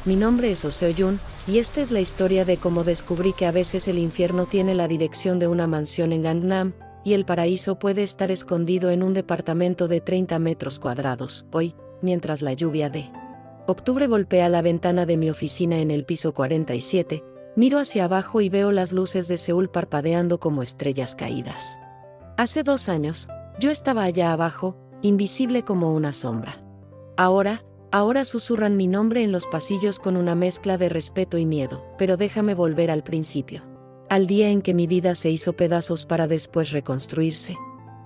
mi nombre es Oh Seo-yun, y esta es la historia de cómo descubrí que a veces el infierno tiene la dirección de una mansión en Gangnam, y el paraíso puede estar escondido en un departamento de 30 metros cuadrados. Hoy, mientras la lluvia de octubre golpea la ventana de mi oficina en el piso 47, miro hacia abajo y veo las luces de Seúl parpadeando como estrellas caídas. Hace 2 años, yo estaba allá abajo, invisible como una sombra. Ahora susurran mi nombre en los pasillos con una mezcla de respeto y miedo, pero déjame volver al principio. Al día en que mi vida se hizo pedazos para después reconstruirse.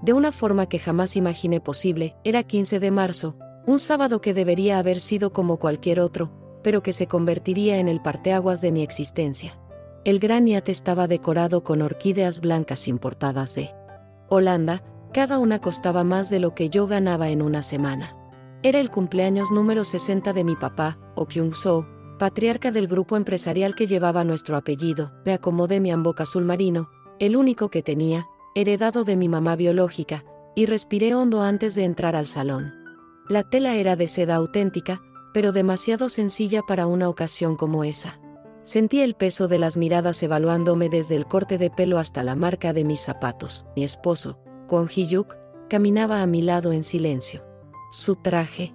De una forma que jamás imaginé posible, era 15 de marzo, un sábado que debería haber sido como cualquier otro, pero que se convertiría en el parteaguas de mi existencia. El gran yate estaba decorado con orquídeas blancas importadas de Holanda, cada una costaba más de lo que yo ganaba en una semana. Era el cumpleaños número 60 de mi papá, Oh Kyung-soo, patriarca del grupo empresarial que llevaba nuestro apellido. Me acomodé mi hanbok azul marino, el único que tenía, heredado de mi mamá biológica, y respiré hondo antes de entrar al salón. La tela era de seda auténtica, pero demasiado sencilla para una ocasión como esa. Sentí el peso de las miradas evaluándome desde el corte de pelo hasta la marca de mis zapatos. Mi esposo, Kwon Hee-yuk, caminaba a mi lado en silencio. Su traje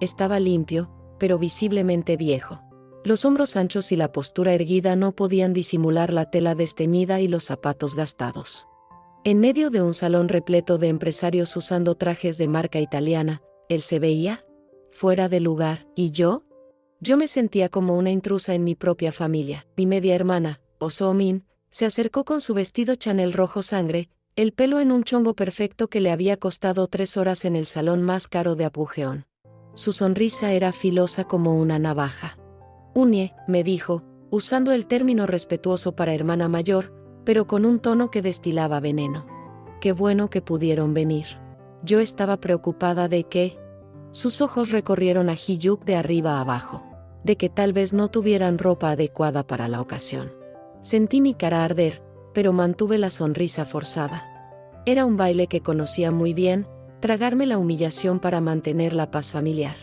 estaba limpio, pero visiblemente viejo. Los hombros anchos y la postura erguida no podían disimular la tela desteñida y los zapatos gastados. En medio de un salón repleto de empresarios usando trajes de marca italiana, él se veía fuera de lugar, ¿y yo? Yo me sentía como una intrusa en mi propia familia. Mi media hermana, Oh So-min, se acercó con su vestido Chanel rojo sangre, el pelo en un chongo perfecto que le había costado 3 horas en el salón más caro de Apgujeong. Su sonrisa era filosa como una navaja. Unie, me dijo, usando el término respetuoso para hermana mayor, pero con un tono que destilaba veneno. Qué bueno que pudieron venir. Yo estaba preocupada de que... Sus ojos recorrieron a Hee-yuk de arriba a abajo. De que tal vez no tuvieran ropa adecuada para la ocasión. Sentí mi cara arder, pero mantuve la sonrisa forzada. Era un baile que conocía muy bien, tragarme la humillación para mantener la paz familiar.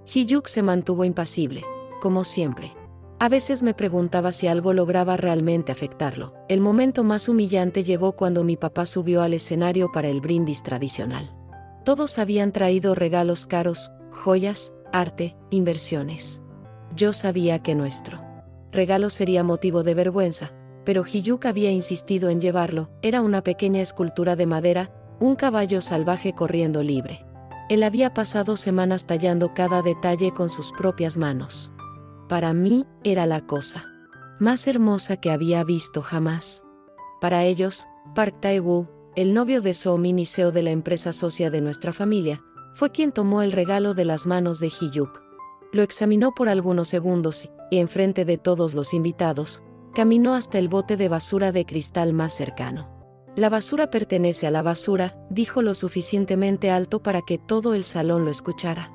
Hee-yuk se mantuvo impasible, como siempre. A veces me preguntaba si algo lograba realmente afectarlo. El momento más humillante llegó cuando mi papá subió al escenario para el brindis tradicional. Todos habían traído regalos caros, joyas, arte, inversiones. Yo sabía que nuestro regalo sería motivo de vergüenza, pero Hee-yuk había insistido en llevarlo. Era una pequeña escultura de madera, un caballo salvaje corriendo libre. Él había pasado semanas tallando cada detalle con sus propias manos. Para mí, era la cosa más hermosa que había visto jamás. Para ellos, Park Tae-woo, el novio de So-min y CEO de la empresa socia de nuestra familia, fue quien tomó el regalo de las manos de Hee-yuk. Lo examinó por algunos segundos y, enfrente de todos los invitados, caminó hasta el bote de basura de cristal más cercano. La basura pertenece a la basura, dijo lo suficientemente alto para que todo el salón lo escuchara.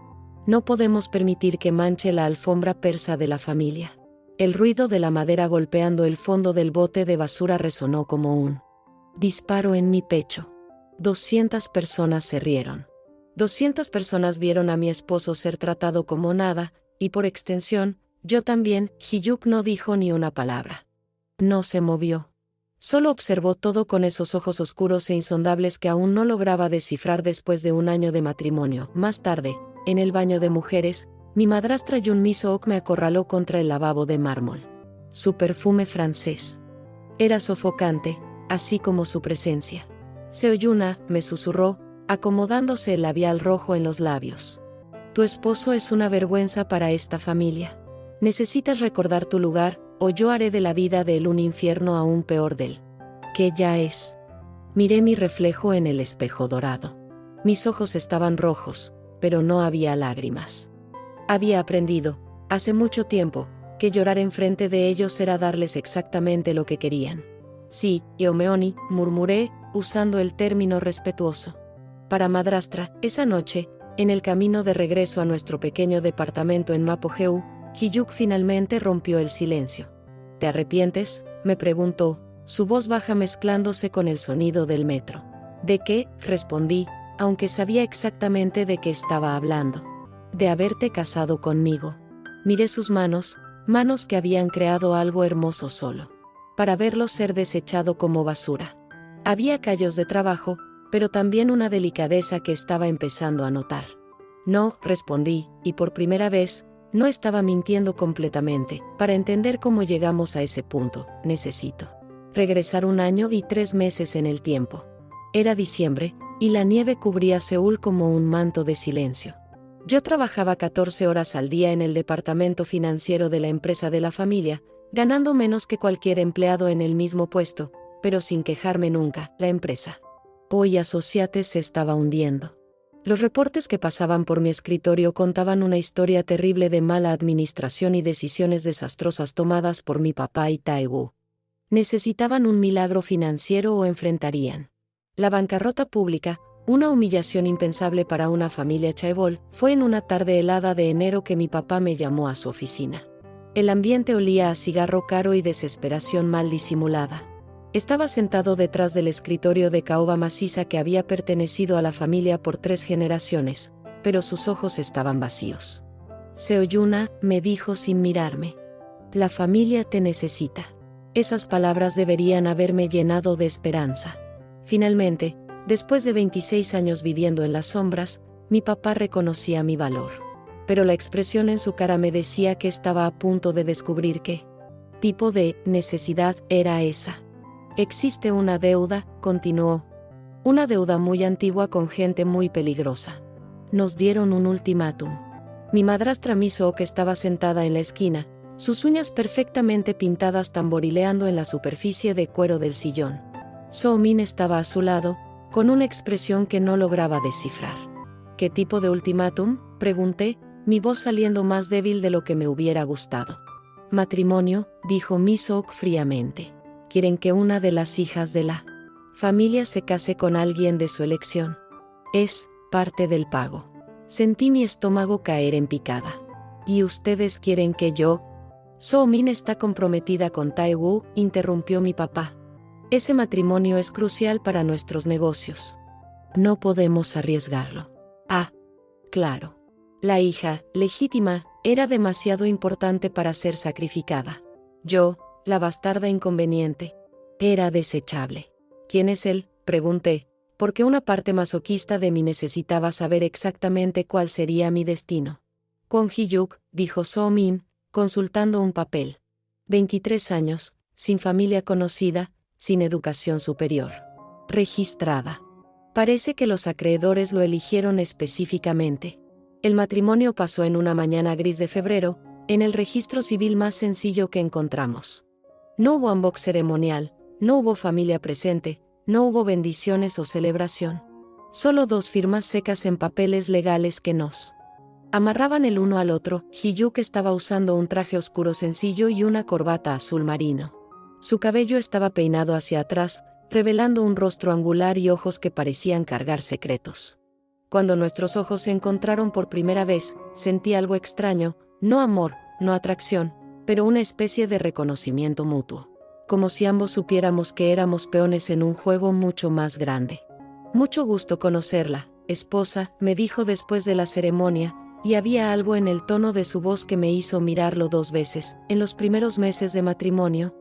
No podemos permitir que manche la alfombra persa de la familia. El ruido de la madera golpeando el fondo del bote de basura resonó como un disparo en mi pecho. 200 personas se rieron. 200 personas vieron a mi esposo ser tratado como nada, y por extensión, yo también. Hee-yuk no dijo ni una palabra. No se movió. Solo observó todo con esos ojos oscuros e insondables que aún no lograba descifrar después de 1 año de matrimonio. Más tarde, en el baño de mujeres, mi madrastra Yun Mi Sook me acorraló contra el lavabo de mármol. Su perfume francés era sofocante, así como su presencia. Seo-yuna, me susurró, acomodándose el labial rojo en los labios. Tu esposo es una vergüenza para esta familia. Necesitas recordar tu lugar, o yo haré de la vida de él un infierno aún peor del que ya es. Miré mi reflejo en el espejo dorado. Mis ojos estaban rojos, pero no había lágrimas. Había aprendido, hace mucho tiempo, que llorar enfrente de ellos era darles exactamente lo que querían. Sí, Yomeoni, murmuré, usando el término respetuoso. Para madrastra, esa noche, en el camino de regreso a nuestro pequeño departamento en Mapojeú, Hee-yuk finalmente rompió el silencio. ¿Te arrepientes?, me preguntó, su voz baja mezclándose con el sonido del metro. ¿De qué?, respondí, aunque sabía exactamente de qué estaba hablando. De haberte casado conmigo. Miré sus manos, manos que habían creado algo hermoso solo para verlo ser desechado como basura. Había callos de trabajo, pero también una delicadeza que estaba empezando a notar. No, respondí, y por primera vez, no estaba mintiendo completamente. Para entender cómo llegamos a ese punto, necesito regresar 1 año y 3 meses en el tiempo. Era diciembre, y la nieve cubría Seúl como un manto de silencio. Yo trabajaba 14 horas al día en el departamento financiero de la empresa de la familia, ganando menos que cualquier empleado en el mismo puesto, pero sin quejarme nunca. La empresa Hoy Associates se estaba hundiendo. Los reportes que pasaban por mi escritorio contaban una historia terrible de mala administración y decisiones desastrosas tomadas por mi papá y Tae-woo. Necesitaban un milagro financiero o enfrentarían la bancarrota pública, una humillación impensable para una familia chaebol. Fue en una tarde helada de enero que mi papá me llamó a su oficina. El ambiente olía a cigarro caro y desesperación mal disimulada. Estaba sentado detrás del escritorio de caoba maciza que había pertenecido a la familia por 3 generaciones, pero sus ojos estaban vacíos. Seo-yuna, me dijo sin mirarme. La familia te necesita. Esas palabras deberían haberme llenado de esperanza. Finalmente, después de 26 años viviendo en las sombras, mi papá reconocía mi valor. Pero la expresión en su cara me decía que estaba a punto de descubrir qué tipo de necesidad era esa. Existe una deuda, continuó. Una deuda muy antigua con gente muy peligrosa. Nos dieron un ultimátum. Mi madrastra Miso, que estaba sentada en la esquina, sus uñas perfectamente pintadas tamborileando en la superficie de cuero del sillón. So-min estaba a su lado, con una expresión que no lograba descifrar. ¿Qué tipo de ultimátum?, pregunté, mi voz saliendo más débil de lo que me hubiera gustado. Matrimonio, dijo Miso fríamente. Quieren que una de las hijas de la familia se case con alguien de su elección. Es parte del pago. Sentí mi estómago caer en picada. ¿Y ustedes quieren que yo? So-min está comprometida con Tae-woo, interrumpió mi papá. Ese matrimonio es crucial para nuestros negocios. No podemos arriesgarlo. Ah, claro. La hija, legítima, era demasiado importante para ser sacrificada. Yo, la bastarda inconveniente, era desechable. ¿Quién es él?, pregunté, porque una parte masoquista de mí necesitaba saber exactamente cuál sería mi destino. Kwon Hee-yuk, dijo So-min, consultando un papel. 23 años, sin familia conocida, sin educación superior registrada. Parece que los acreedores lo eligieron específicamente. El matrimonio pasó en una mañana gris de febrero, en el registro civil más sencillo que encontramos. No hubo hanbok ceremonial, no hubo familia presente, no hubo bendiciones o celebración. Solo 2 firmas secas en papeles legales que nos amarraban el uno al otro. Hee-yuk estaba usando un traje oscuro sencillo y una corbata azul marino. Su cabello estaba peinado hacia atrás, revelando un rostro angular y ojos que parecían cargar secretos. Cuando nuestros ojos se encontraron por primera vez, sentí algo extraño, no amor, no atracción, pero una especie de reconocimiento mutuo. Como si ambos supiéramos que éramos peones en un juego mucho más grande. Mucho gusto conocerla, esposa, me dijo después de la ceremonia, y había algo en el tono de su voz que me hizo mirarlo 2 veces. En los primeros meses de matrimonio,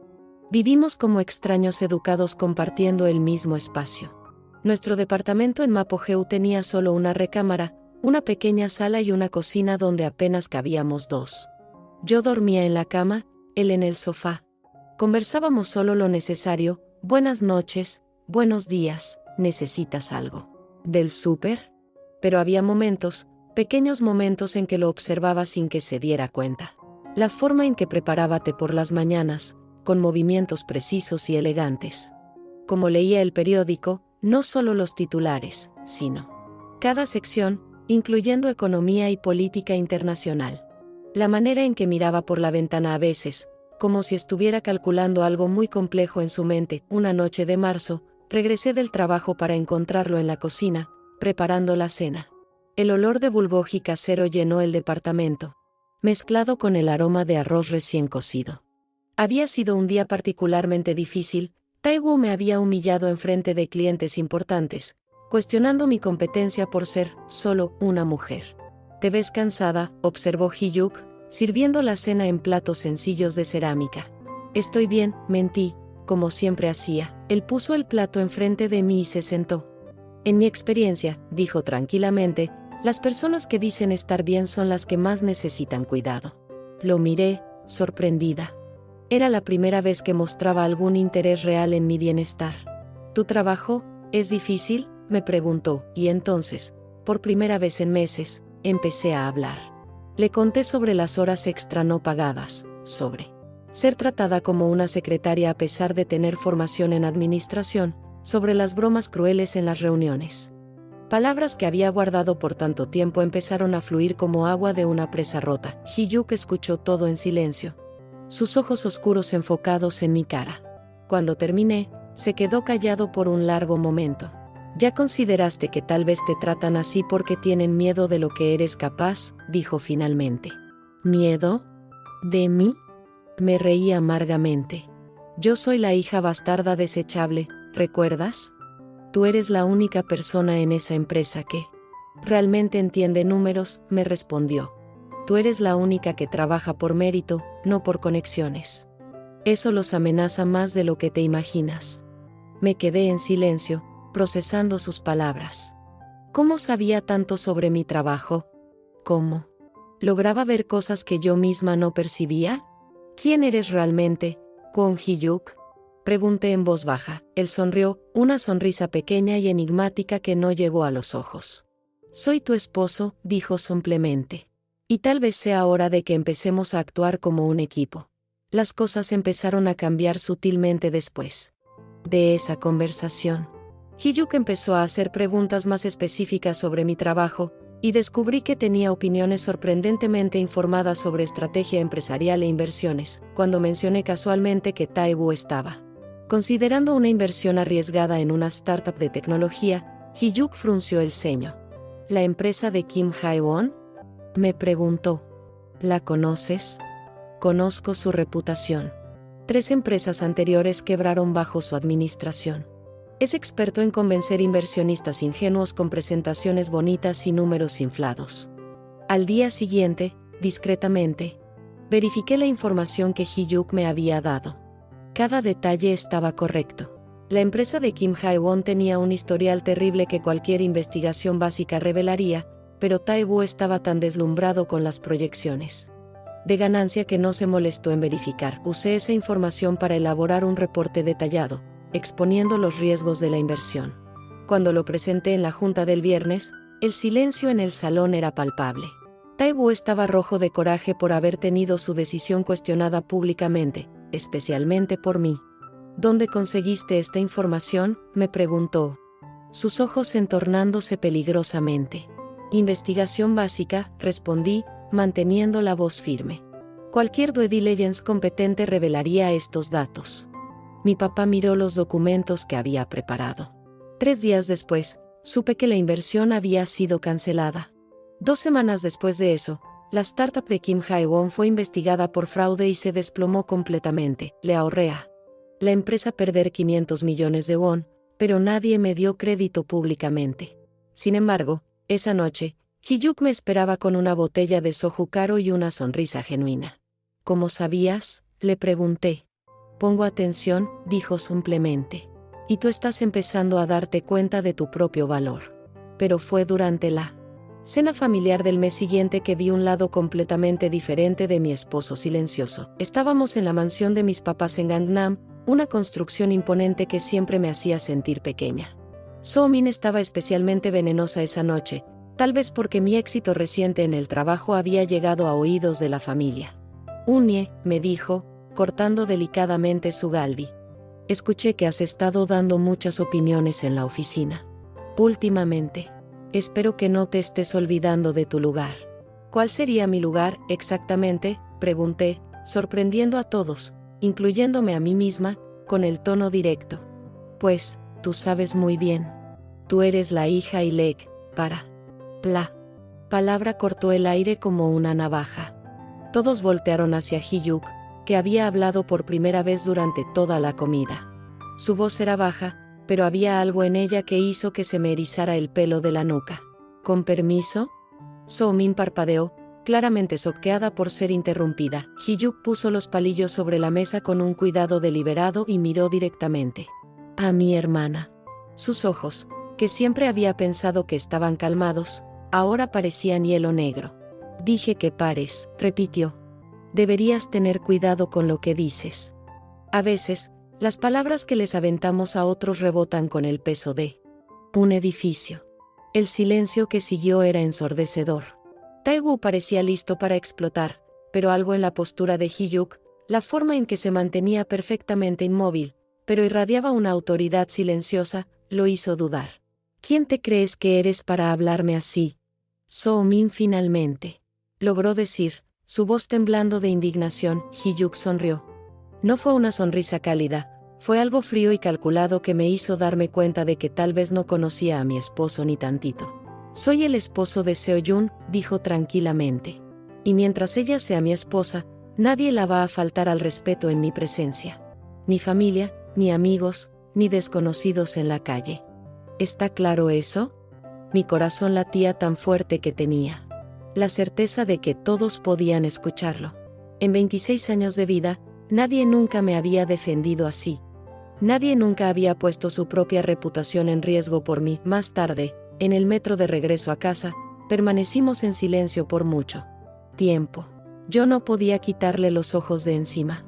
vivimos como extraños educados compartiendo el mismo espacio. Nuestro departamento en Mapoheu tenía solo una recámara, una pequeña sala y una cocina donde apenas cabíamos 2. Yo dormía en la cama, él en el sofá. Conversábamos solo lo necesario: buenas noches, buenos días, ¿necesitas algo del súper? Pero había momentos, pequeños momentos en que lo observaba sin que se diera cuenta. La forma en que preparaba té por las mañanas, con movimientos precisos y elegantes. Como leía el periódico, no solo los titulares, sino cada sección, incluyendo economía y política internacional. La manera en que miraba por la ventana a veces, como si estuviera calculando algo muy complejo en su mente. Una noche de marzo, regresé del trabajo para encontrarlo en la cocina, preparando la cena. El olor de bulgogi casero llenó el departamento, mezclado con el aroma de arroz recién cocido. Había sido un día particularmente difícil. Tae-woo me había humillado en frente de clientes importantes, cuestionando mi competencia por ser solo una mujer. «Te ves cansada», observó Hee-yuk, sirviendo la cena en platos sencillos de cerámica. Estoy bien, mentí, como siempre hacía. Él puso el plato enfrente de mí y se sentó. En mi experiencia, dijo tranquilamente, las personas que dicen estar bien son las que más necesitan cuidado. Lo miré, sorprendida. Era la primera vez que mostraba algún interés real en mi bienestar. ¿Tu trabajo es difícil?, me preguntó, y entonces, por primera vez en meses, empecé a hablar. Le conté sobre las horas extra no pagadas, sobre ser tratada como una secretaria a pesar de tener formación en administración, sobre las bromas crueles en las reuniones. Palabras que había guardado por tanto tiempo empezaron a fluir como agua de una presa rota. Hiyuk escuchó todo en silencio, sus ojos oscuros enfocados en mi cara. Cuando terminé, se quedó callado por un largo momento. ¿Ya consideraste que tal vez te tratan así porque tienen miedo de lo que eres capaz?, dijo finalmente. ¿Miedo? ¿De mí? Me reí amargamente. Yo soy la hija bastarda desechable, ¿recuerdas? Tú eres la única persona en esa empresa que realmente entiende números, me respondió. Tú eres la única que trabaja por mérito, no por conexiones. Eso los amenaza más de lo que te imaginas. Me quedé en silencio, procesando sus palabras. ¿Cómo sabía tanto sobre mi trabajo? ¿Cómo lograba ver cosas que yo misma no percibía? ¿Quién eres realmente, Kwon Hee-yuk?, pregunté en voz baja. Él sonrió, una sonrisa pequeña y enigmática que no llegó a los ojos. Soy tu esposo, dijo simplemente. Y tal vez sea hora de que empecemos a actuar como un equipo. Las cosas empezaron a cambiar sutilmente después de esa conversación. Hee-yuk empezó a hacer preguntas más específicas sobre mi trabajo, y descubrí que tenía opiniones sorprendentemente informadas sobre estrategia empresarial e inversiones, cuando mencioné casualmente que Taewoong estaba considerando una inversión arriesgada en una startup de tecnología. Hee-yuk frunció el ceño. ¿La empresa de Kim Hae-won?, me preguntó. ¿La conoces? Conozco su reputación. 3 empresas anteriores quebraron bajo su administración. Es experto en convencer inversionistas ingenuos con presentaciones bonitas y números inflados. Al día siguiente, discretamente, verifiqué la información que Hee-yuk me había dado. Cada detalle estaba correcto. La empresa de Kim Hae-won tenía un historial terrible que cualquier investigación básica revelaría, pero Taewoong estaba tan deslumbrado con las proyecciones de ganancia que no se molestó en verificar. Usé esa información para elaborar un reporte detallado, exponiendo los riesgos de la inversión. Cuando lo presenté en la junta del viernes, el silencio en el salón era palpable. Taewoong estaba rojo de coraje por haber tenido su decisión cuestionada públicamente, especialmente por mí. ¿Dónde conseguiste esta información?, me preguntó, sus ojos entornándose peligrosamente. Investigación básica, respondí, manteniendo la voz firme. Cualquier due diligence competente revelaría estos datos. Mi papá miró los documentos que había preparado. 3 días después, supe que la inversión había sido cancelada. 2 semanas después de eso, la startup de Kim Hae-won fue investigada por fraude y se desplomó completamente. Le ahorré a la empresa perder 500 millones de won, pero nadie me dio crédito públicamente. Sin embargo, esa noche, Hee-yuk me esperaba con una botella de soju caro y una sonrisa genuina. ¿Cómo sabías?, le pregunté. Pongo atención, dijo simplemente. Y tú estás empezando a darte cuenta de tu propio valor. Pero fue durante la cena familiar del mes siguiente que vi un lado completamente diferente de mi esposo silencioso. Estábamos en la mansión de mis papás en Gangnam, una construcción imponente que siempre me hacía sentir pequeña. So-min estaba especialmente venenosa esa noche, tal vez porque mi éxito reciente en el trabajo había llegado a oídos de la familia. Unie, me dijo, cortando delicadamente su galbi. Escuché que has estado dando muchas opiniones en la oficina últimamente. Espero que no te estés olvidando de tu lugar. ¿Cuál sería mi lugar, exactamente?, pregunté, sorprendiendo a todos, incluyéndome a mí misma, con el tono directo. Pues, tú sabes muy bien. Tú eres la hija ileg, para. La palabra cortó el aire como una navaja. Todos voltearon hacia Hee-yuk, que había hablado por primera vez durante toda la comida. Su voz era baja, pero había algo en ella que hizo que se me erizara el pelo de la nuca. ¿Con permiso? So-min parpadeó, claramente choqueada por ser interrumpida. Hee-yuk puso los palillos sobre la mesa con un cuidado deliberado y miró directamente a mi hermana. Sus ojos, que siempre había pensado que estaban calmados, ahora parecían hielo negro. Dije que pares, repitió. Deberías tener cuidado con lo que dices. A veces, las palabras que les aventamos a otros rebotan con el peso de un edificio. El silencio que siguió era ensordecedor. Tae-woo parecía listo para explotar, pero algo en la postura de Hee-yuk, la forma en que se mantenía perfectamente inmóvil, pero irradiaba una autoridad silenciosa, lo hizo dudar. ¿Quién te crees que eres para hablarme así? So-min finalmente logró decir, su voz temblando de indignación. Hee-yuk sonrió. No fue una sonrisa cálida, fue algo frío y calculado que me hizo darme cuenta de que tal vez no conocía a mi esposo ni tantito. Soy el esposo de Seo-yun, dijo tranquilamente. Y mientras ella sea mi esposa, nadie la va a faltar al respeto en mi presencia. Ni familia, ni amigos, ni desconocidos en la calle. ¿Está claro eso? Mi corazón latía tan fuerte que tenía la certeza de que todos podían escucharlo. En 26 años de vida, nadie nunca me había defendido así. Nadie nunca había puesto su propia reputación en riesgo por mí. Más tarde, en el metro de regreso a casa, permanecimos en silencio por mucho tiempo. Yo no podía quitarle los ojos de encima.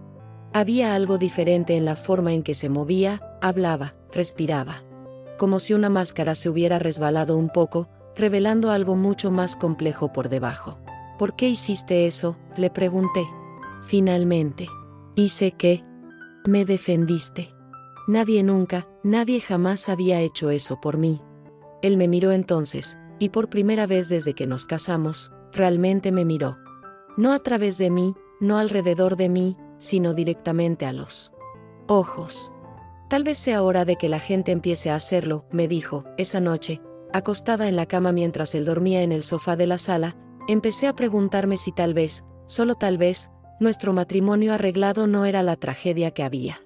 Había algo diferente en la forma en que se movía, hablaba, respiraba. Como si una máscara se hubiera resbalado un poco, revelando algo mucho más complejo por debajo. ¿Por qué hiciste eso?, le pregunté. Finalmente. Hice que me defendiste. Nadie jamás había hecho eso por mí. Él me miró entonces, y por primera vez desde que nos casamos, realmente me miró. No a través de mí, no alrededor de mí, sino directamente a los ojos. Tal vez sea hora de que la gente empiece a hacerlo, me dijo. Esa noche, acostada en la cama mientras él dormía en el sofá de la sala, empecé a preguntarme si tal vez, solo tal vez, nuestro matrimonio arreglado no era la tragedia que había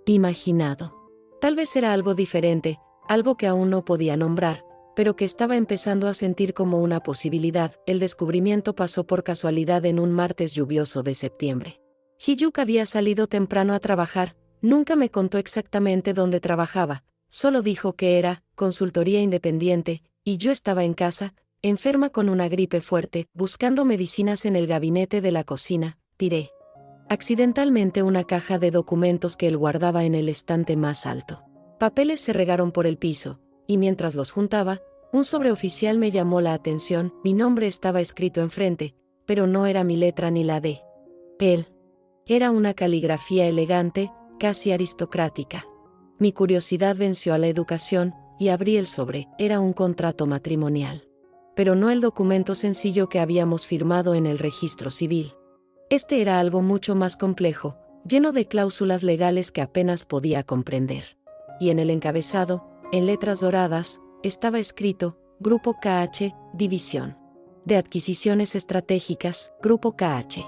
imaginado. Tal vez era algo diferente, algo que aún no podía nombrar, pero que estaba empezando a sentir como una posibilidad. El descubrimiento pasó por casualidad en un martes lluvioso de septiembre. Hee-yuk había salido temprano a trabajar, nunca me contó exactamente dónde trabajaba, solo dijo que era consultoría independiente, y yo estaba en casa, enferma con una gripe fuerte, buscando medicinas en el gabinete de la cocina. Tiré accidentalmente una caja de documentos que él guardaba en el estante más alto. Papeles se regaron por el piso, y mientras los juntaba, un sobreoficial me llamó la atención. Mi nombre estaba escrito enfrente, pero no era mi letra ni la de él. Era una caligrafía elegante, casi aristocrática. Mi curiosidad venció a la educación, y abrí el sobre. Era un contrato matrimonial. Pero no el documento sencillo que habíamos firmado en el registro civil. Este era algo mucho más complejo, lleno de cláusulas legales que apenas podía comprender. Y en el encabezado, en letras doradas, estaba escrito, Grupo KH, División de Adquisiciones Estratégicas, Grupo KH.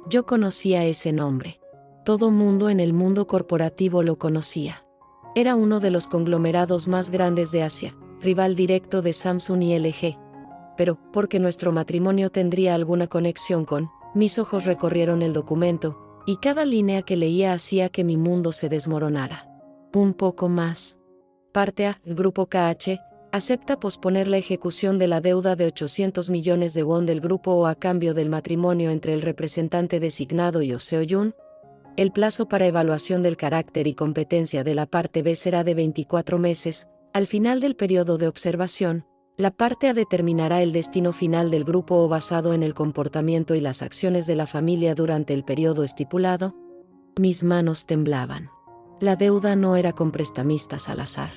Yo conocía ese nombre. Todo mundo en el mundo corporativo lo conocía. Era uno de los conglomerados más grandes de Asia, rival directo de Samsung y LG. Pero, porque nuestro matrimonio tendría alguna conexión con, mis ojos recorrieron el documento, y cada línea que leía hacía que mi mundo se desmoronara. Un poco más. Parte A. El Grupo KH acepta posponer la ejecución de la deuda de 800 millones de won del Grupo O a cambio del matrimonio entre el representante designado y Oh Seo-yun. El plazo para evaluación del carácter y competencia de la parte B será de 24 meses. Al final del periodo de observación, la parte A determinará el destino final del Grupo O basado en el comportamiento y las acciones de la familia durante el periodo estipulado. Mis manos temblaban. La deuda no era con prestamistas al azar.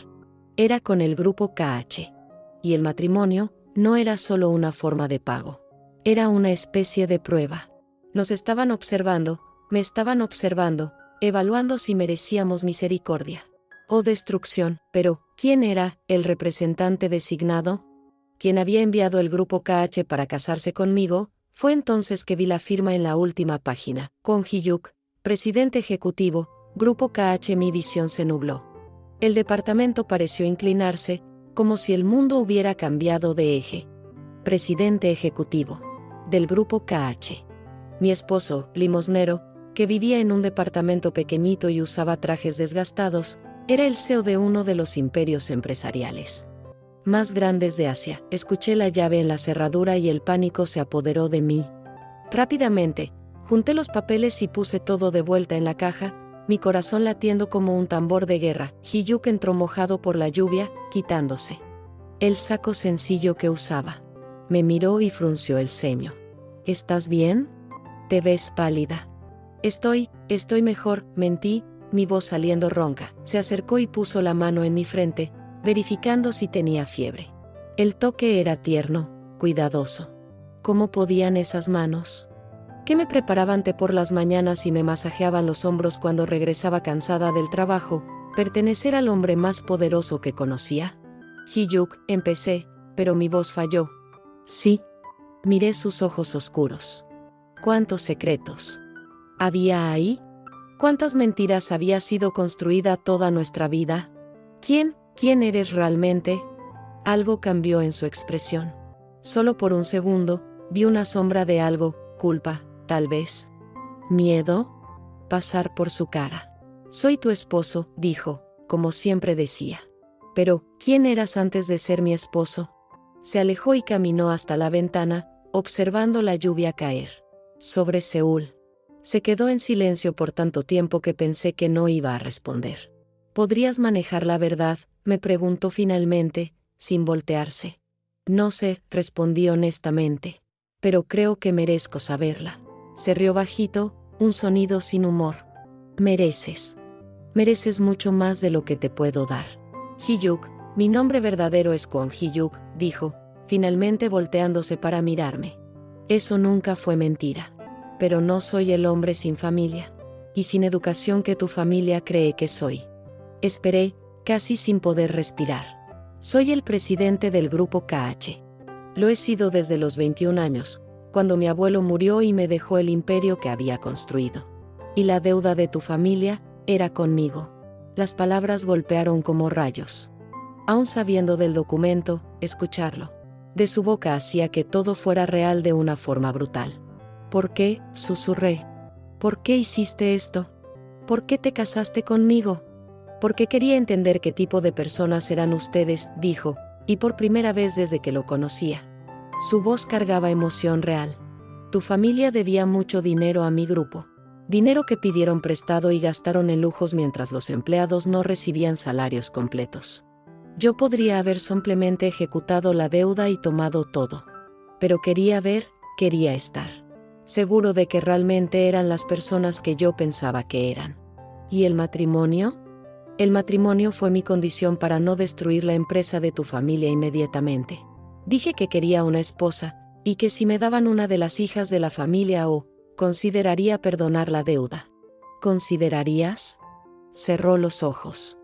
Era con el Grupo KH. Y el matrimonio no era solo una forma de pago. Era una especie de prueba. Nos estaban observando, me estaban observando, evaluando si merecíamos misericordia o destrucción. Pero, ¿quién era el representante designado? Quien había enviado el Grupo KH para casarse conmigo. Fue entonces que vi la firma en la última página. Kwon Hee-yuk, presidente ejecutivo, Grupo KH. Mi visión se nubló. El departamento pareció inclinarse, como si el mundo hubiera cambiado de eje. Presidente ejecutivo. del grupo KH. Mi esposo, limosnero, que vivía en un departamento pequeñito y usaba trajes desgastados, era el CEO de uno de los imperios empresariales más grandes de Asia. Escuché la llave en la cerradura y el pánico se apoderó de mí. Rápidamente, junté los papeles y puse todo de vuelta en la caja, mi corazón latiendo como un tambor de guerra. Hiyuk entró mojado por la lluvia, quitándose el saco sencillo que usaba. Me miró y frunció el ceño. ¿Estás bien? Te ves pálida. Estoy mejor, mentí, mi voz saliendo ronca. Se acercó y puso la mano en mi frente, verificando si tenía fiebre. El toque era tierno, cuidadoso. ¿Cómo podían esas manos? Que me preparaban té por las mañanas y me masajeaban los hombros cuando regresaba cansada del trabajo, pertenecer al hombre más poderoso que conocía. Hiyuk, empecé, pero mi voz falló. Sí. Miré sus ojos oscuros. ¿Cuántos secretos había ahí? ¿Cuántas mentiras había sido construida toda nuestra vida? ¿Quién eres realmente? Algo cambió en su expresión. Solo por un segundo, vi una sombra de algo, culpa, tal vez. ¿Miedo? Pasar por su cara. Soy tu esposo, dijo, como siempre decía. Pero, ¿quién eras antes de ser mi esposo? Se alejó y caminó hasta la ventana, observando la lluvia caer sobre Seúl. Se quedó en silencio por tanto tiempo que pensé que no iba a responder. ¿Podrías manejar la verdad?, me preguntó finalmente, sin voltearse. No sé, respondí honestamente. Pero creo que merezco saberla. Se rió bajito, un sonido sin humor. Mereces mucho más de lo que te puedo dar. Hiyuk, mi nombre verdadero es Kwon Hiyuk, dijo, finalmente volteándose para mirarme. Eso nunca fue mentira. Pero no soy el hombre sin familia y sin educación que tu familia cree que soy. Esperé, casi sin poder respirar. Soy el presidente del grupo KH. Lo he sido desde los 21 años, cuando mi abuelo murió y me dejó el imperio que había construido. Y la deuda de tu familia era conmigo. Las palabras golpearon como rayos. Aún sabiendo del documento, escucharlo de su boca hacía que todo fuera real de una forma brutal. ¿Por qué?, susurré. ¿Por qué hiciste esto? ¿Por qué te casaste conmigo? Porque quería entender qué tipo de personas eran ustedes, dijo, y por primera vez desde que lo conocía. Su voz cargaba emoción real. Tu familia debía mucho dinero a mi grupo. Dinero que pidieron prestado y gastaron en lujos mientras los empleados no recibían salarios completos. Yo podría haber simplemente ejecutado la deuda y tomado todo. Pero quería estar seguro de que realmente eran las personas que yo pensaba que eran. ¿Y el matrimonio? El matrimonio fue mi condición para no destruir la empresa de tu familia inmediatamente. Dije que quería una esposa, y que si me daban una de las hijas de la familia consideraría perdonar la deuda. ¿Considerarías? Cerró los ojos.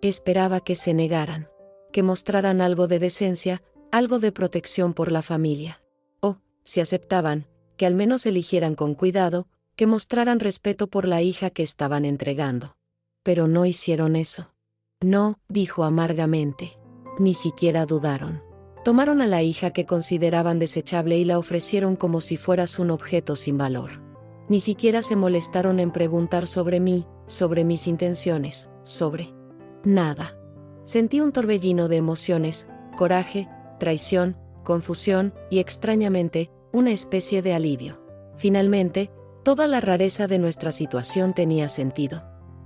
Esperaba que se negaran, que mostraran algo de decencia, algo de protección por la familia. O, si aceptaban, que al menos eligieran con cuidado, que mostraran respeto por la hija que estaban entregando. Pero no hicieron eso. No, dijo amargamente. Ni siquiera dudaron. Tomaron a la hija que consideraban desechable y la ofrecieron como si fueras un objeto sin valor. Ni siquiera se molestaron en preguntar sobre mí, sobre mis intenciones, sobre nada. Sentí un torbellino de emociones, coraje, traición, confusión y, extrañamente, una especie de alivio. Finalmente, toda la rareza de nuestra situación tenía sentido.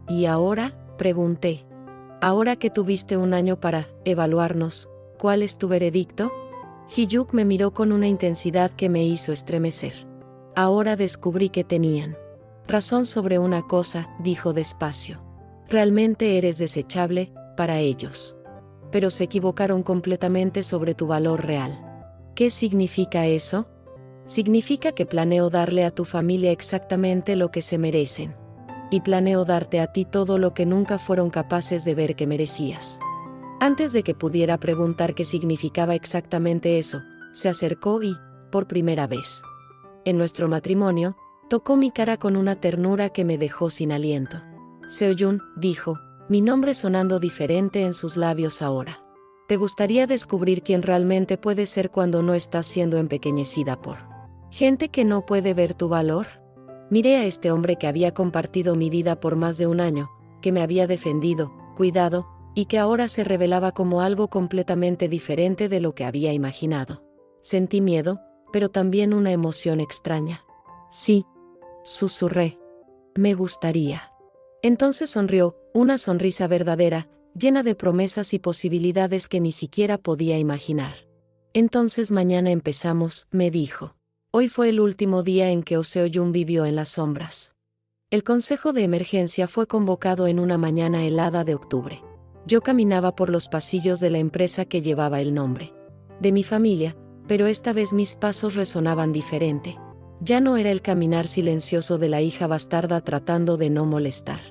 ¿Y ahora?, pregunté. Ahora que tuviste un año para evaluarnos, ¿cuál es tu veredicto? Hiyuk me miró con una intensidad que me hizo estremecer. Ahora descubrí que tenían razón sobre una cosa, dijo despacio. Realmente eres desechable para ellos. Pero se equivocaron completamente sobre tu valor real. ¿Qué significa eso? Significa que planeo darle a tu familia exactamente lo que se merecen. Y planeo darte a ti todo lo que nunca fueron capaces de ver que merecías. Antes de que pudiera preguntar qué significaba exactamente eso, se acercó y, por primera vez en nuestro matrimonio, tocó mi cara con una ternura que me dejó sin aliento. Seoyun, dijo, mi nombre sonando diferente en sus labios ahora. ¿Te gustaría descubrir quién realmente puedes ser cuando no estás siendo empequeñecida por ¿Gente que no puede ver tu valor? Miré a este hombre que había compartido mi vida por más de un año, que me había defendido, cuidado, y que ahora se revelaba como algo completamente diferente de lo que había imaginado. Sentí miedo, pero también una emoción extraña. Sí, susurré. Me gustaría. Entonces sonrió, una sonrisa verdadera, llena de promesas y posibilidades que ni siquiera podía imaginar. Entonces mañana empezamos, me dijo. Hoy fue el último día en que Oh Seo-yun vivió en las sombras. El consejo de emergencia fue convocado en una mañana helada de octubre. Yo caminaba por los pasillos de la empresa que llevaba el nombre de mi familia, pero esta vez mis pasos resonaban diferente. Ya no era el caminar silencioso de la hija bastarda tratando de no molestar.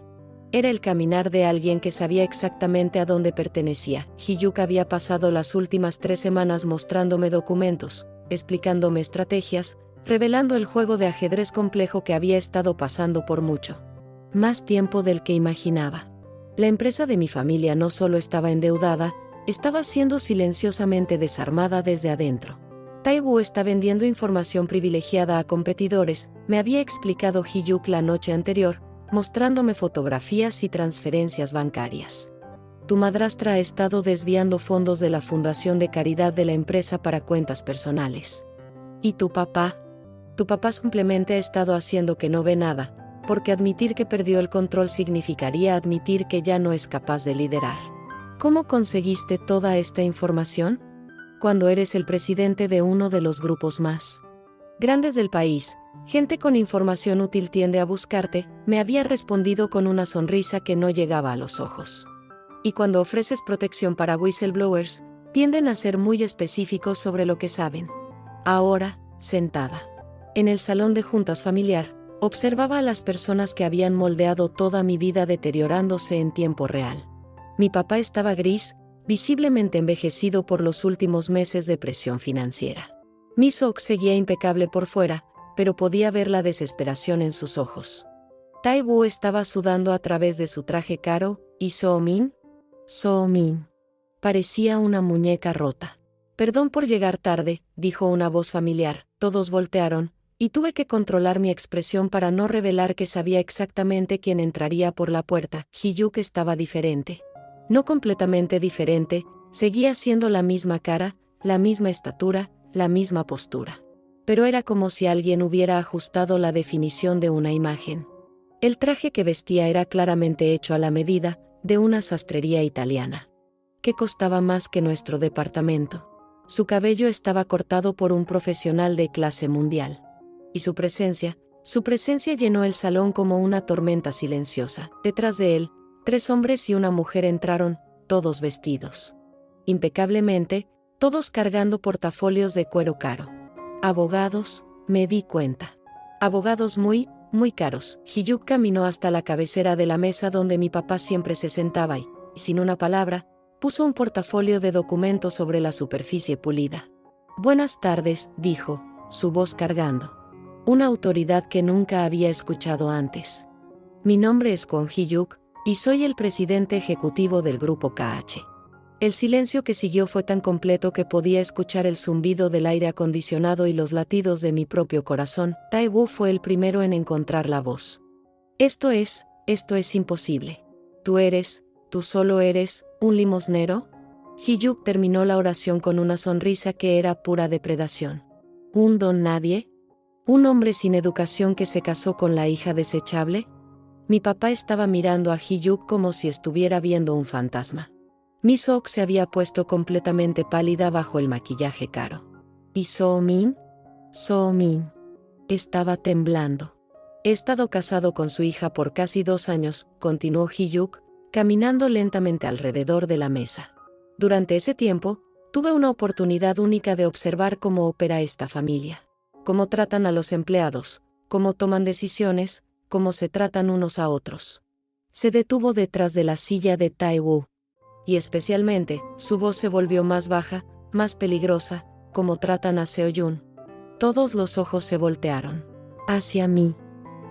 Era el caminar de alguien que sabía exactamente a dónde pertenecía. Hee-yuk había pasado las últimas 3 semanas mostrándome documentos, explicándome estrategias, revelando el juego de ajedrez complejo que había estado pasando por mucho más tiempo del que imaginaba. La empresa de mi familia no solo estaba endeudada, estaba siendo silenciosamente desarmada desde adentro. Tae-woo está vendiendo información privilegiada a competidores, me había explicado Hee-yuk la noche anterior, mostrándome fotografías y transferencias bancarias. Tu madrastra ha estado desviando fondos de la fundación de caridad de la empresa para cuentas personales. ¿Y tu papá? Tu papá simplemente ha estado haciendo que no ve nada, porque admitir que perdió el control significaría admitir que ya no es capaz de liderar. ¿Cómo conseguiste toda esta información? Cuando eres el presidente de uno de los grupos más grandes del país, gente con información útil tiende a buscarte, me había respondido con una sonrisa que no llegaba a los ojos. Y cuando ofreces protección para whistleblowers, tienden a ser muy específicos sobre lo que saben. Ahora, sentada en el salón de juntas familiar, observaba a las personas que habían moldeado toda mi vida deteriorándose en tiempo real. Mi papá estaba gris, visiblemente envejecido por los últimos meses de presión financiera. Mi Sok seguía impecable por fuera, pero podía ver la desesperación en sus ojos. Tae-woo estaba sudando a través de su traje caro, y So-min parecía una muñeca rota. Perdón por llegar tarde, dijo una voz familiar. Todos voltearon, y tuve que controlar mi expresión para no revelar que sabía exactamente quién entraría por la puerta. Hee-yuk estaba diferente. No completamente diferente, seguía siendo la misma cara, la misma estatura, la misma postura. Pero era como si alguien hubiera ajustado la definición de una imagen. El traje que vestía era claramente hecho a la medida, de una sastrería italiana, que costaba más que nuestro departamento. Su cabello estaba cortado por un profesional de clase mundial. Y su presencia llenó el salón como una tormenta silenciosa. Detrás de él, 3 hombres y una mujer entraron, todos vestidos impecablemente, todos cargando portafolios de cuero caro. Abogados, me di cuenta. Abogados muy caros. Hee-yuk caminó hasta la cabecera de la mesa donde mi papá siempre se sentaba y, sin una palabra, puso un portafolio de documentos sobre la superficie pulida. Buenas tardes, dijo, su voz cargando una autoridad que nunca había escuchado antes. Mi nombre es Kwon Hee-yuk, y soy el presidente ejecutivo del grupo KH. El silencio que siguió fue tan completo que podía escuchar el zumbido del aire acondicionado y los latidos de mi propio corazón. Tae-woo fue el primero en encontrar la voz. Esto es imposible. Tú solo eres, un limosnero. Hee-yuk terminó la oración con una sonrisa que era pura depredación. ¿Un don nadie? ¿Un hombre sin educación que se casó con la hija desechable? Mi papá estaba mirando a Hee-yuk como si estuviera viendo un fantasma. Mi Sok se había puesto completamente pálida bajo el maquillaje caro. ¿Y So-min? So-min estaba temblando. He estado casado con su hija por casi 2 años, continuó Hee-yuk, caminando lentamente alrededor de la mesa. Durante ese tiempo, tuve una oportunidad única de observar cómo opera esta familia. Cómo tratan a los empleados, cómo toman decisiones, cómo se tratan unos a otros. Se detuvo detrás de la silla de Tae-woo. Y especialmente, su voz se volvió más baja, más peligrosa, cómo tratan a Seo-yun. Todos los ojos se voltearon hacia mí.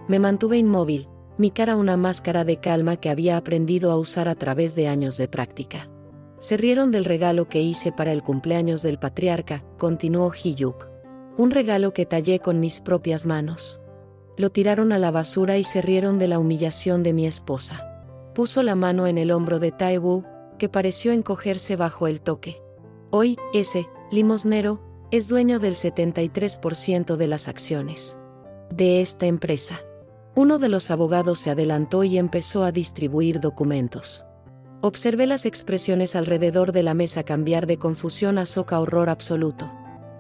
Me mantuve inmóvil, mi cara una máscara de calma que había aprendido a usar a través de años de práctica. Se rieron del regalo que hice para el cumpleaños del patriarca, continuó Hee-yuk. Un regalo que tallé con mis propias manos. Lo tiraron a la basura y se rieron de la humillación de mi esposa. Puso la mano en el hombro de Tae-woo, que pareció encogerse bajo el toque. Hoy, ese limosnero es dueño del 73% de las acciones de esta empresa. Uno de los abogados se adelantó y empezó a distribuir documentos. Observé las expresiones alrededor de la mesa cambiar de confusión a horror absoluto.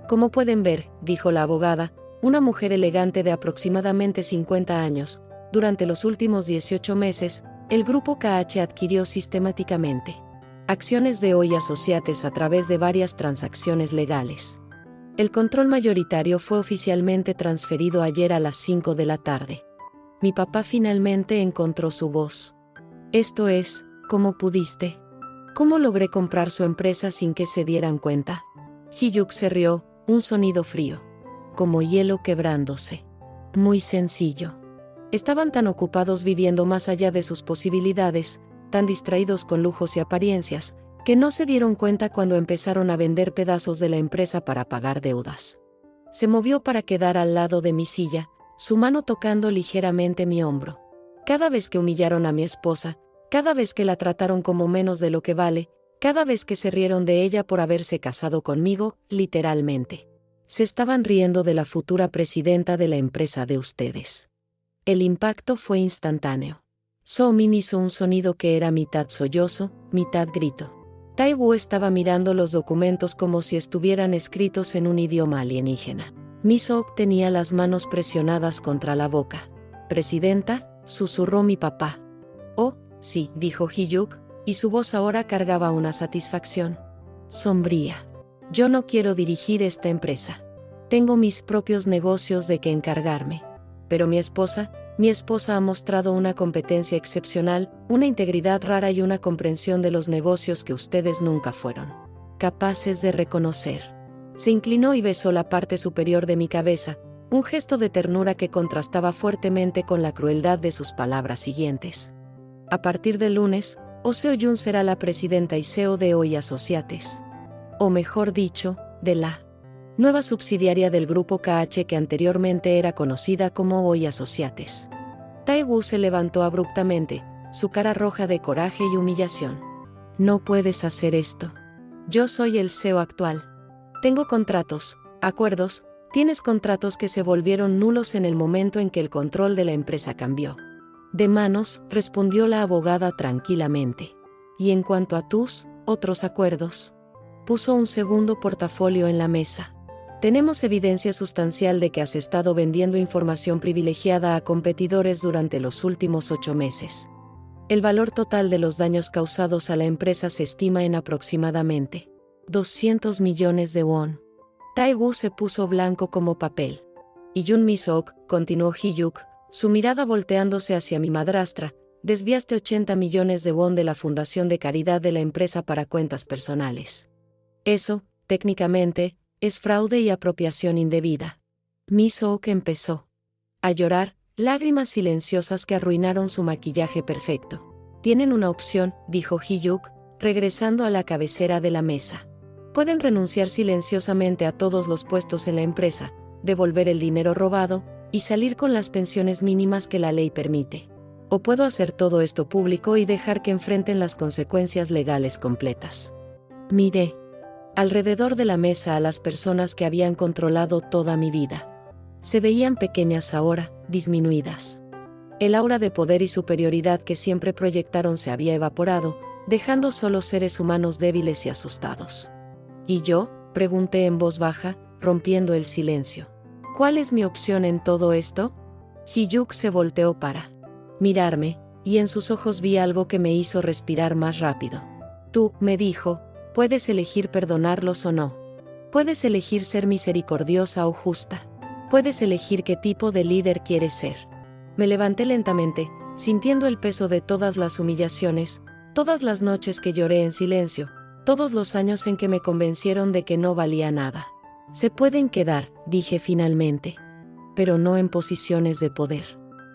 Como pueden ver, dijo la abogada, una mujer elegante de aproximadamente 50 años, durante los últimos 18 meses, el grupo KH adquirió sistemáticamente acciones de Oi Associates a través de varias transacciones legales. El control mayoritario fue oficialmente transferido ayer a las 5 de la tarde. Mi papá finalmente encontró su voz. Esto es, ¿cómo pudiste? ¿Cómo logré comprar su empresa sin que se dieran cuenta? Hee-yuk se rió, un sonido frío, como hielo quebrándose. Muy sencillo. Estaban tan ocupados viviendo más allá de sus posibilidades, tan distraídos con lujos y apariencias, que no se dieron cuenta cuando empezaron a vender pedazos de la empresa para pagar deudas. Se movió para quedar al lado de mi silla, su mano tocando ligeramente mi hombro. Cada vez que humillaron a mi esposa, cada vez que la trataron como menos de lo que vale, cada vez que se rieron de ella por haberse casado conmigo, literalmente. Se estaban riendo de la futura presidenta de la empresa de ustedes. El impacto fue instantáneo. So-min hizo un sonido que era mitad sollozo, mitad grito. Tae-woo estaba mirando los documentos como si estuvieran escritos en un idioma alienígena. Mi-seok tenía las manos presionadas contra la boca. «Presidenta», susurró mi papá. «Oh, sí», dijo Hee-yuk, y su voz ahora cargaba una satisfacción sombría. «Yo no quiero dirigir esta empresa. Tengo mis propios negocios de que encargarme. Pero mi esposa ha mostrado una competencia excepcional, una integridad rara y una comprensión de los negocios que ustedes nunca fueron capaces de reconocer». Se inclinó y besó la parte superior de mi cabeza, un gesto de ternura que contrastaba fuertemente con la crueldad de sus palabras siguientes. A partir del lunes, Oh Seo-yun será la presidenta y CEO de Oi Associates. O mejor dicho, de la nueva subsidiaria del grupo KH que anteriormente era conocida como Oi Associates. Tae-woo se levantó abruptamente, su cara roja de coraje y humillación. «No puedes hacer esto. Yo soy el CEO actual. Tengo contratos, acuerdos, tienes contratos que se volvieron nulos en el momento en que el control de la empresa cambió de manos», respondió la abogada tranquilamente. «Y en cuanto a tus otros acuerdos», puso un segundo portafolio en la mesa. «Tenemos evidencia sustancial de que has estado vendiendo información privilegiada a competidores durante los últimos 8 meses. El valor total de los daños causados a la empresa se estima en aproximadamente 200 millones de won». Tae-woo se puso blanco como papel. «Y Jun Mi-seok», continuó Hee-yuk, su mirada volteándose hacia mi madrastra, «desviaste 80 millones de won de la fundación de caridad de la empresa para cuentas personales. Eso, técnicamente, es fraude y apropiación indebida». Mi-seok empezó a llorar, lágrimas silenciosas que arruinaron su maquillaje perfecto. «Tienen una opción», dijo Hee-yuk, regresando a la cabecera de la mesa. «Pueden renunciar silenciosamente a todos los puestos en la empresa, devolver el dinero robado, y salir con las pensiones mínimas que la ley permite. O puedo hacer todo esto público y dejar que enfrenten las consecuencias legales completas». Miré alrededor de la mesa a las personas que habían controlado toda mi vida. Se veían pequeñas ahora, disminuidas. El aura de poder y superioridad que siempre proyectaron se había evaporado, dejando solo seres humanos débiles y asustados. «¿Y yo?», pregunté en voz baja, rompiendo el silencio. «¿Cuál es mi opción en todo esto?». Hee-yuk se volteó para mirarme, y en sus ojos vi algo que me hizo respirar más rápido. «Tú», me dijo, «puedes elegir perdonarlos o no. Puedes elegir ser misericordiosa o justa. Puedes elegir qué tipo de líder quieres ser». Me levanté lentamente, sintiendo el peso de todas las humillaciones, todas las noches que lloré en silencio, todos los años en que me convencieron de que no valía nada. «Se pueden quedar», dije finalmente, «pero no en posiciones de poder.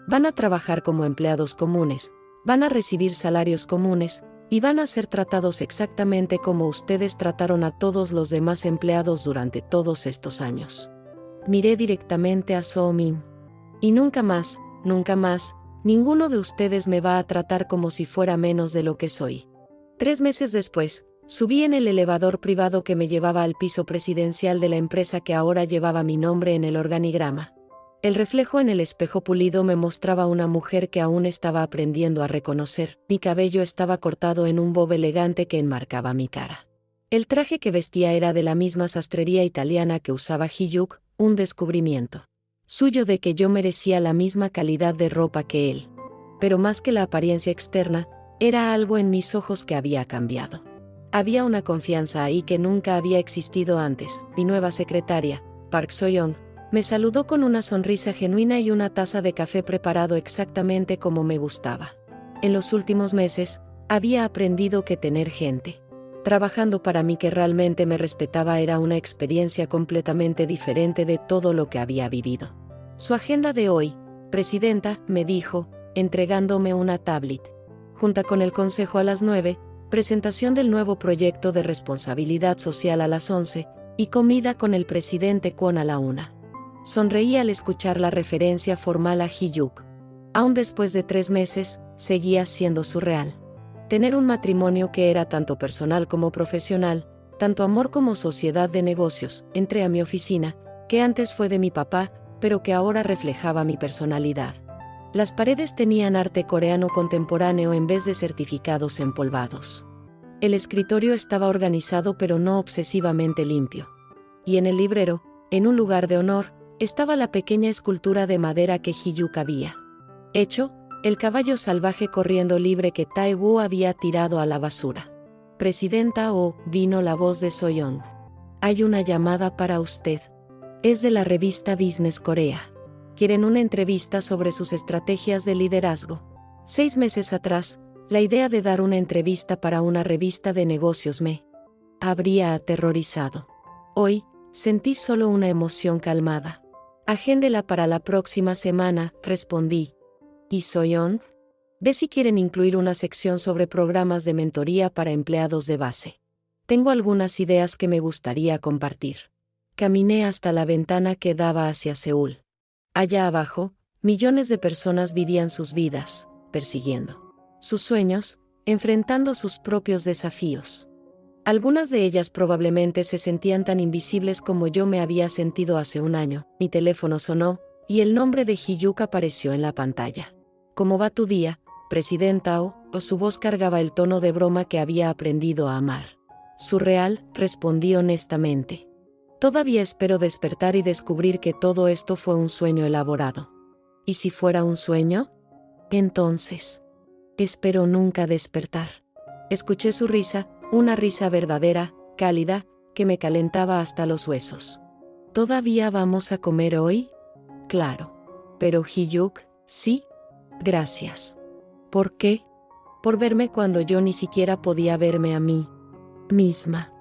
Van a trabajar como empleados comunes, van a recibir salarios comunes, y van a ser tratados exactamente como ustedes trataron a todos los demás empleados durante todos estos años». Miré directamente a Soo Min. Y nunca más, ninguno de ustedes me va a tratar como si fuera menos de lo que soy. 3 meses después, subí en el elevador privado que me llevaba al piso presidencial de la empresa que ahora llevaba mi nombre en el organigrama. El reflejo en el espejo pulido me mostraba una mujer que aún estaba aprendiendo a reconocer. Mi cabello estaba cortado en un bob elegante que enmarcaba mi cara. El traje que vestía era de la misma sastrería italiana que usaba Hyuk, un descubrimiento suyo de que yo merecía la misma calidad de ropa que él. Pero más que la apariencia externa, era algo en mis ojos que había cambiado. Había una confianza ahí que nunca había existido antes. Mi nueva secretaria, Park So-young, me saludó con una sonrisa genuina y una taza de café preparado exactamente como me gustaba. En los últimos meses, había aprendido que tener gente trabajando para mí que realmente me respetaba era una experiencia completamente diferente de todo lo que había vivido. Su agenda de hoy, presidenta, me dijo, entregándome una tablet. Junta con el consejo a las 9, presentación del nuevo proyecto de responsabilidad social a las 11, y comida con el presidente Kwon a la 1. Sonreí al escuchar la referencia formal a Hyuk. Aún después de 3 meses, seguía siendo surreal. Tener un matrimonio que era tanto personal como profesional, tanto amor como sociedad de negocios. Entré a mi oficina, que antes fue de mi papá, pero que ahora reflejaba mi personalidad. Las paredes tenían arte coreano contemporáneo en vez de certificados empolvados. El escritorio estaba organizado pero no obsesivamente limpio. Y en el librero, en un lugar de honor, estaba la pequeña escultura de madera que Hyuk había hecho, el caballo salvaje corriendo libre que Tae-woo había tirado a la basura. Presidenta vino la voz de So-young. Hay una llamada para usted. Es de la revista Business Korea. Quieren una entrevista sobre sus estrategias de liderazgo. 6 meses atrás, la idea de dar una entrevista para una revista de negocios me habría aterrorizado. Hoy, sentí solo una emoción calmada. Agéndela para la próxima semana, respondí. ¿Y So-young? Ve si quieren incluir una sección sobre programas de mentoría para empleados de base. Tengo algunas ideas que me gustaría compartir. Caminé hasta la ventana que daba hacia Seúl. Allá abajo, millones de personas vivían sus vidas, persiguiendo sus sueños, enfrentando sus propios desafíos. Algunas de ellas probablemente se sentían tan invisibles como yo me había sentido hace un año. Mi teléfono sonó, y el nombre de Hyuk apareció en la pantalla. ¿Cómo va tu día, presidenta? Su voz cargaba el tono de broma que había aprendido a amar. Surreal, respondí honestamente. Todavía espero despertar y descubrir que todo esto fue un sueño elaborado. ¿Y si fuera un sueño? Entonces, espero nunca despertar. Escuché su risa, una risa verdadera, cálida, que me calentaba hasta los huesos. ¿Todavía vamos a comer hoy? Claro. Pero Hyuk, sí. Gracias. ¿Por qué? Por verme cuando yo ni siquiera podía verme a mí misma.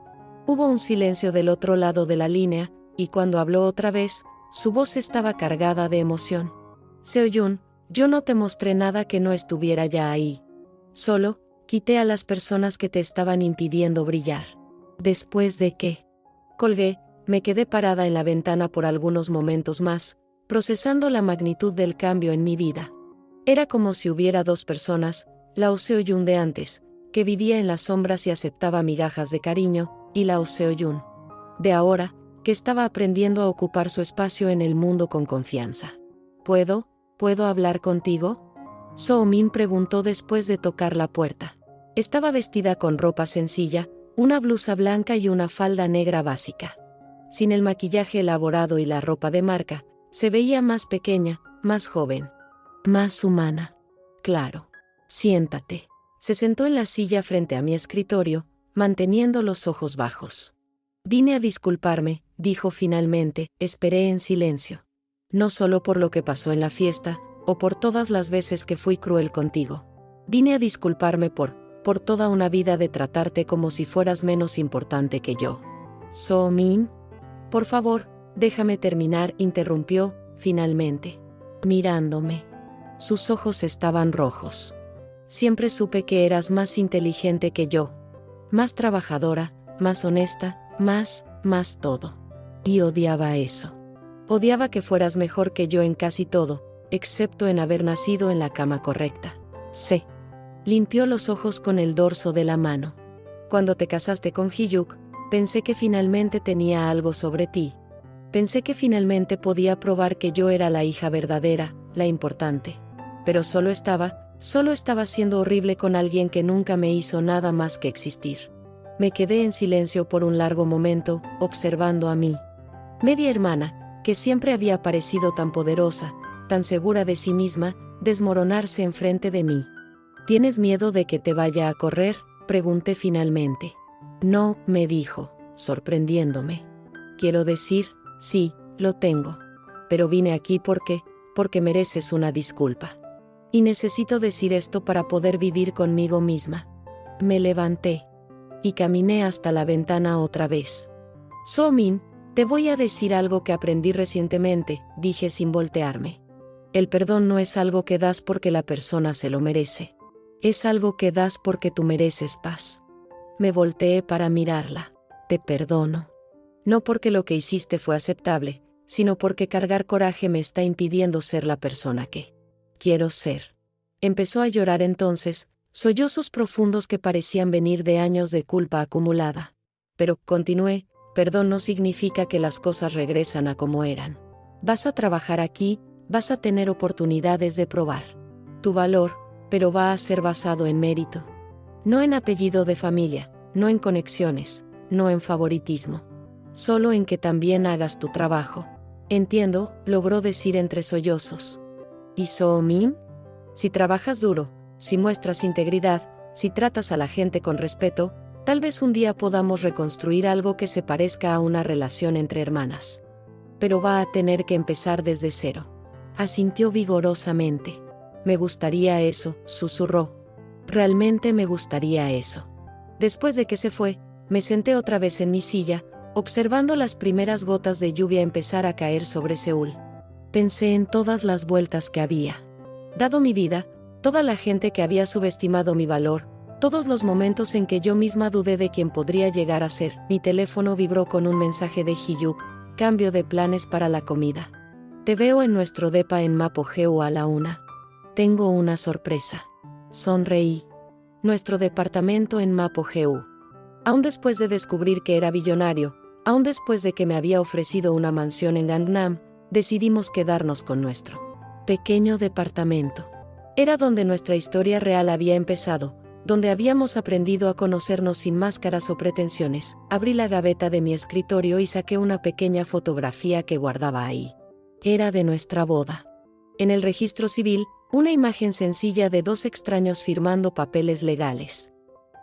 Hubo un silencio del otro lado de la línea, y cuando habló otra vez, su voz estaba cargada de emoción. Seo-young, yo no te mostré nada que no estuviera ya ahí. Solo, quité a las personas que te estaban impidiendo brillar. Después de que colgué, me quedé parada en la ventana por algunos momentos más, procesando la magnitud del cambio en mi vida. Era como si hubiera 2 personas, la Seo-young de antes, que vivía en las sombras y aceptaba migajas de cariño, y la Seo-young de ahora, que estaba aprendiendo a ocupar su espacio en el mundo con confianza. ¿Puedo hablar contigo? So-min preguntó después de tocar la puerta. Estaba vestida con ropa sencilla, una blusa blanca y una falda negra básica. Sin el maquillaje elaborado y la ropa de marca, se veía más pequeña, más joven. Más humana. Claro. Siéntate. Se sentó en la silla frente a mi escritorio, manteniendo los ojos bajos. Vine a disculparme, dijo finalmente. Esperé en silencio. No solo por lo que pasó en la fiesta, o por todas las veces que fui cruel contigo. Vine a disculparme por toda una vida de tratarte como si fueras menos importante que yo. So-min. Por favor, déjame terminar, interrumpió, finalmente. Mirándome. Sus ojos estaban rojos. Siempre supe que eras más inteligente que yo. Más trabajadora, más honesta, más todo. Y odiaba eso. Odiaba que fueras mejor que yo en casi todo, excepto en haber nacido en la cama correcta. Se limpió los ojos con el dorso de la mano. Cuando te casaste con Hyuk, pensé que finalmente tenía algo sobre ti. Pensé que finalmente podía probar que yo era la hija verdadera, la importante. Pero solo estaba siendo horrible con alguien que nunca me hizo nada más que existir. Me quedé en silencio por un largo momento, observando a mí media hermana, que siempre había parecido tan poderosa, tan segura de sí misma, desmoronarse enfrente de mí. ¿Tienes miedo de que te vaya a correr?, pregunté finalmente. No, me dijo, sorprendiéndome. Quiero decir, sí, lo tengo. Pero vine aquí porque mereces una disculpa. Y necesito decir esto para poder vivir conmigo misma. Me levanté y caminé hasta la ventana otra vez. So-min, te voy a decir algo que aprendí recientemente, dije sin voltearme. El perdón no es algo que das porque la persona se lo merece. Es algo que das porque tú mereces paz. Me volteé para mirarla. Te perdono. No porque lo que hiciste fue aceptable, sino porque cargar coraje me está impidiendo ser la persona que quiero ser. Empezó a llorar entonces, sollozos profundos que parecían venir de años de culpa acumulada. Pero, continué, perdón no significa que las cosas regresan a como eran. Vas a trabajar aquí, vas a tener oportunidades de probar tu valor, pero va a ser basado en mérito. No en apellido de familia, no en conexiones, no en favoritismo. Solo en que también hagas tu trabajo. Entiendo, logró decir entre sollozos. ¿Y So-min? Si trabajas duro, si muestras integridad, si tratas a la gente con respeto, tal vez un día podamos reconstruir algo que se parezca a una relación entre hermanas. Pero va a tener que empezar desde cero. Asintió vigorosamente. Me gustaría eso, susurró. Realmente me gustaría eso. Después de que se fue, me senté otra vez en mi silla, observando las primeras gotas de lluvia empezar a caer sobre Seúl. Pensé en todas las vueltas que había dado mi vida, toda la gente que había subestimado mi valor, todos los momentos en que yo misma dudé de quién podría llegar a ser. Mi teléfono vibró con un mensaje de Hyuk, cambio de planes para la comida. Te veo en nuestro depa en Mapo-Geu a la 1. Tengo una sorpresa. Sonreí. Nuestro departamento en Mapo-Geu. Aún después de descubrir que era billonario, aún después de que me había ofrecido una mansión en Gangnam, decidimos quedarnos con nuestro pequeño departamento. Era donde nuestra historia real había empezado, donde habíamos aprendido a conocernos sin máscaras o pretensiones. Abrí la gaveta de mi escritorio y saqué una pequeña fotografía que guardaba ahí. Era de nuestra boda. En el registro civil, una imagen sencilla de dos extraños firmando papeles legales.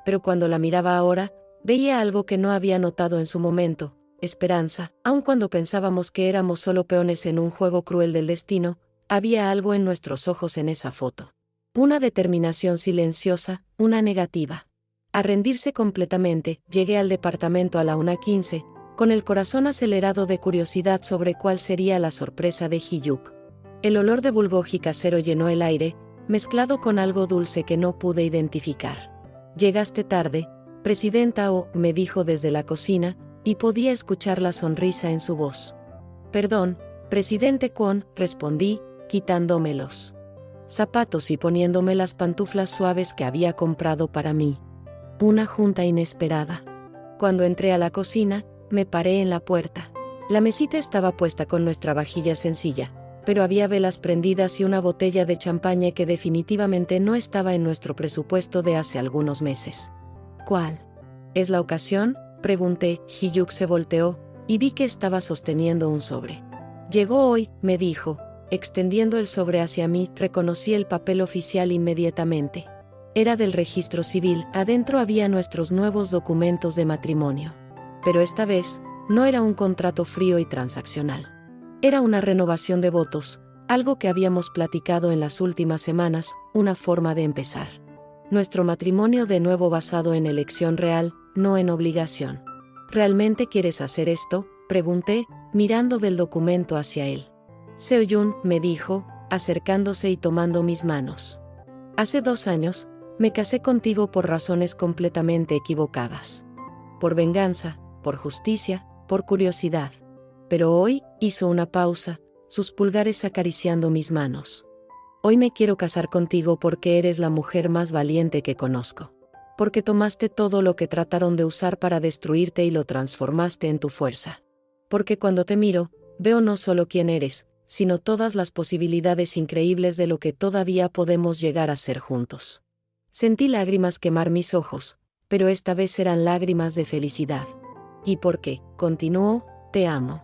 Pero cuando la miraba ahora, veía algo que no había notado en su momento: esperanza. Aun cuando pensábamos que éramos solo peones en un juego cruel del destino, había algo en nuestros ojos en esa foto. Una determinación silenciosa, una negativa a rendirse completamente. Llegué al departamento a la 1:15, con el corazón acelerado de curiosidad sobre cuál sería la sorpresa de Hyuk. El olor de bulgogi casero llenó el aire, mezclado con algo dulce que no pude identificar. Llegaste tarde, Presidenta O, me dijo desde la cocina, y podía escuchar la sonrisa en su voz. Perdón, Presidente Kwon, respondí, quitándome los zapatos y poniéndome las pantuflas suaves que había comprado para mí. Una junta inesperada. Cuando entré a la cocina, me paré en la puerta. La mesita estaba puesta con nuestra vajilla sencilla, pero había velas prendidas y una botella de champaña que definitivamente no estaba en nuestro presupuesto de hace algunos meses. ¿Cuál es la ocasión?, pregunté. Hyuk se volteó, y vi que estaba sosteniendo un sobre. Llegó hoy, me dijo, extendiendo el sobre hacia mí. Reconocí el papel oficial inmediatamente. Era del registro civil. Adentro había nuestros nuevos documentos de matrimonio. Pero esta vez, no era un contrato frío y transaccional. Era una renovación de votos, algo que habíamos platicado en las últimas semanas, una forma de empezar nuestro matrimonio de nuevo basado en elección real, no en obligación. ¿Realmente quieres hacer esto?, pregunté, mirando del documento hacia él. Seo-yun, me dijo, acercándose y tomando mis manos. Hace 2 años, me casé contigo por razones completamente equivocadas. Por venganza, por justicia, por curiosidad. Pero hoy, hizo una pausa, sus pulgares acariciando mis manos. Hoy me quiero casar contigo porque eres la mujer más valiente que conozco. Porque tomaste todo lo que trataron de usar para destruirte y lo transformaste en tu fuerza. Porque cuando te miro, veo no solo quién eres, sino todas las posibilidades increíbles de lo que todavía podemos llegar a ser juntos. Sentí lágrimas quemar mis ojos, pero esta vez eran lágrimas de felicidad. Y porque, continuó, te amo.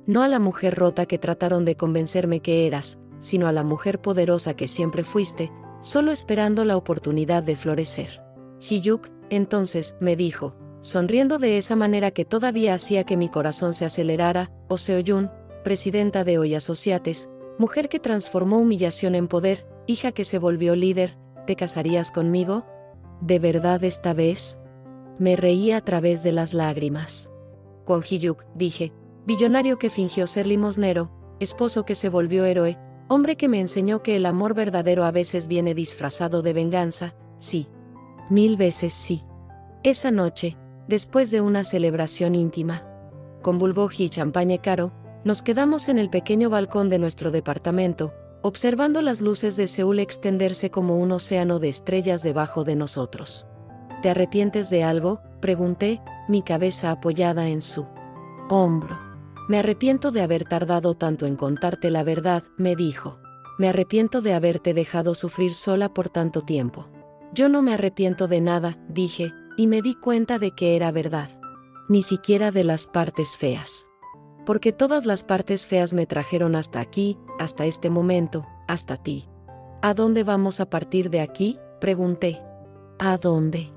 No a la mujer rota que trataron de convencerme que eras, sino a la mujer poderosa que siempre fuiste, solo esperando la oportunidad de florecer. Hiyuk, entonces, me dijo, sonriendo de esa manera que todavía hacía que mi corazón se acelerara, Oh Seo-yun, presidenta de Oi Associates, mujer que transformó humillación en poder, hija que se volvió líder, ¿te casarías conmigo? ¿De verdad esta vez? Me reí a través de las lágrimas. Con Hiyuk, dije, billonario que fingió ser limosnero, esposo que se volvió héroe, hombre que me enseñó que el amor verdadero a veces viene disfrazado de venganza, sí. 1000 veces sí. Esa noche, después de una celebración íntima, con bulgogi y champaña caro, nos quedamos en el pequeño balcón de nuestro departamento, observando las luces de Seúl extenderse como un océano de estrellas debajo de nosotros. ¿Te arrepientes de algo?, pregunté, mi cabeza apoyada en su hombro. Me arrepiento de haber tardado tanto en contarte la verdad, me dijo. Me arrepiento de haberte dejado sufrir sola por tanto tiempo. Yo no me arrepiento de nada, dije, y me di cuenta de que era verdad. Ni siquiera de las partes feas. Porque todas las partes feas me trajeron hasta aquí, hasta este momento, hasta ti. ¿A dónde vamos a partir de aquí?, pregunté. ¿A dónde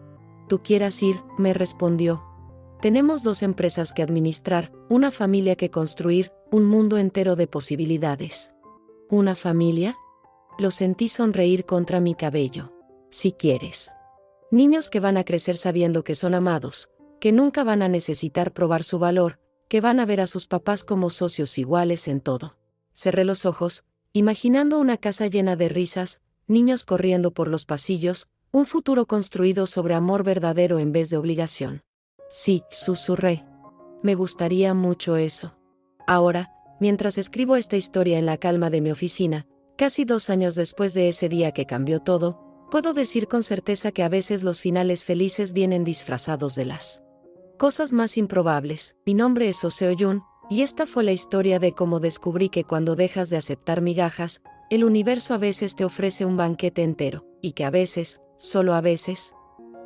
tú quieras ir?, me respondió. Tenemos 2 empresas que administrar, una familia que construir, un mundo entero de posibilidades. ¿Una familia? Lo sentí sonreír contra mi cabello. Si quieres. Niños que van a crecer sabiendo que son amados, que nunca van a necesitar probar su valor, que van a ver a sus papás como socios iguales en todo. Cerré los ojos, imaginando una casa llena de risas, niños corriendo por los pasillos, un futuro construido sobre amor verdadero en vez de obligación. Sí, susurré. Me gustaría mucho eso. Ahora, mientras escribo esta historia en la calma de mi oficina, casi 2 años después de ese día que cambió todo, puedo decir con certeza que a veces los finales felices vienen disfrazados de las cosas más improbables. Mi nombre es Oh Seo-yun, y esta fue la historia de cómo descubrí que cuando dejas de aceptar migajas, el universo a veces te ofrece un banquete entero, y que a veces, solo a veces,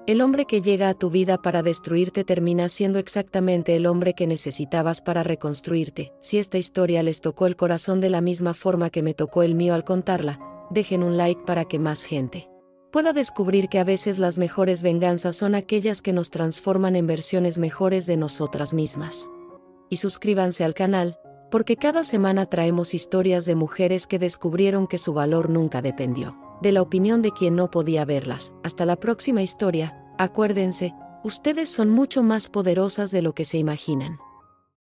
el hombre que llega a tu vida para destruirte termina siendo exactamente el hombre que necesitabas para reconstruirte. Si esta historia les tocó el corazón de la misma forma que me tocó el mío al contarla, dejen un like para que más gente pueda descubrir que a veces las mejores venganzas son aquellas que nos transforman en versiones mejores de nosotras mismas. Y suscríbanse al canal, porque cada semana traemos historias de mujeres que descubrieron que su valor nunca dependió de la opinión de quien no podía verlas. Hasta la próxima historia, acuérdense, ustedes son mucho más poderosas de lo que se imaginan.